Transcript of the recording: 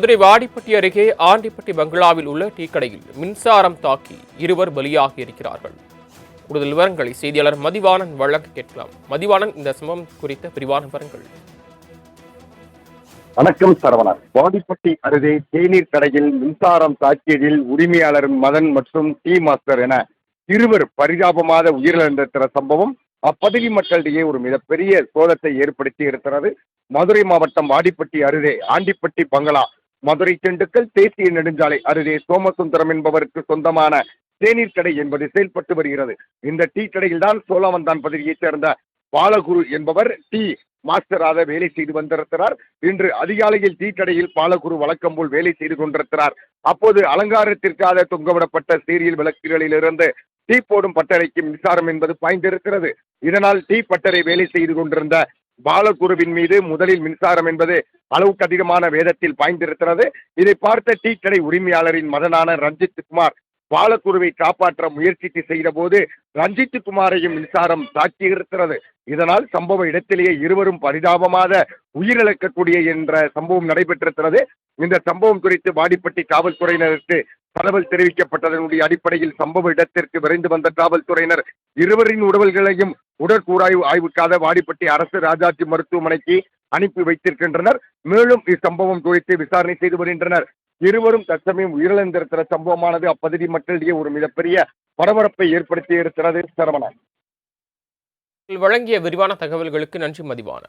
மதுரை வாடிப்பட்டி அருகே ஆண்டிப்பட்டி பங்களாவில் உள்ள டீ கடையில் மின்சாரம் தாக்கி இருவர் பலியாகி இருக்கிறார்கள். கூடுதல் விவரங்களை செய்தியாளர் மதிவாணன் வழங்க கேட்கலாம். மதிவாணன், இந்த சம்பவம் குறித்த விரிவான விவரங்கள். வணக்கம் சரவணன். வாடிப்பட்டி அருகே தேநீர் கடையில் மின்சாரம் தாக்கியதில் உரிமையாளர் மதன் மற்றும் டீ மாஸ்டர் என இருவர் பரிதாபமாக உயிரிழந்திருக்கிற சம்பவம் அப்பகுதி மக்களிடையே ஒரு மிகப்பெரிய சோகத்தை ஏற்படுத்தி இருக்கிறது. மதுரை மாவட்டம் வாடிப்பட்டி அருகே ஆண்டிப்பட்டி பங்களா மதுரை திண்டுக்கல் தேசிய நெடுஞ்சாலை அருகே சோமசுந்தரம் என்பவருக்கு சொந்தமான தேநீர் கடை என்பது செயல்பட்டு வருகிறது. இந்த டீ கடையில் தான் சோழவந்தான் பகுதியைச் சேர்ந்த பாலகுரு என்பவர் டீ மாஸ்டராக வேலை செய்து வந்திருக்கிறார். இன்று அதிகாலையில் டீ கடையில் பாலகுரு வழக்கம் போல் வேலை செய்து கொண்டிருக்கிறார். அப்போது அலங்காரத்திற்காக தொங்கவிடப்பட்ட சீரியல் விளக்குகளில் இருந்து டீ போடும் பட்டறைக்கு மின்சாரம் என்பது பாய்ந்திருக்கிறது. இதனால் டீ பட்டறை வேலை செய்து கொண்டிருந்த பாலகுருவின் மீது முதலில் மின்சாரம் என்பது அளவுக்கு அதிகமான வேதத்தில் பாய்ந்திருக்கிறது. இதை பார்த்த டீ கடை உரிமையாளரின் மகனான ரஞ்சித் குமார் பாலகுருவை காப்பாற்ற முயற்சித்து செய்த போது ரஞ்சித் குமாரையும் மின்சாரம் தாக்கியிருக்கிறது. இதனால் சம்பவ இடத்திலேயே இருவரும் பரிதாபமாக உயிரிழக்கக்கூடிய என்ற சம்பவம் நடைபெற்றிருக்கிறது. இந்த சம்பவம் குறித்து வாடிப்பட்டி காவல்துறையினருக்கு தகவல் தெரிவிக்கப்பட்டதனுடைய அடிப்படையில் சம்பவ இடத்திற்கு விரைந்து வந்த காவல்துறையினர் இருவரின் உடல்களையும் உடற்கூறாய்வு ஆய்வுக்காக வாடிப்பட்டி அரசு ராஜாஜி மருத்துவமனைக்கு அனுப்பி வைத்திருக்கின்றனர். மேலும் இச்சம்பவம் குறித்து விசாரணை செய்து வருகின்றனர். இருவரும் தற்சமயம் உயிரிழந்திருக்கிற சம்பவமானது அப்பகுதி மக்களிடையே ஒரு மிகப்பெரிய பரபரப்பை ஏற்படுத்தி இருக்கிறது. சரவணன் வழங்கிய விரிவான தகவல்களுக்கு நன்றி மதிவாணன்.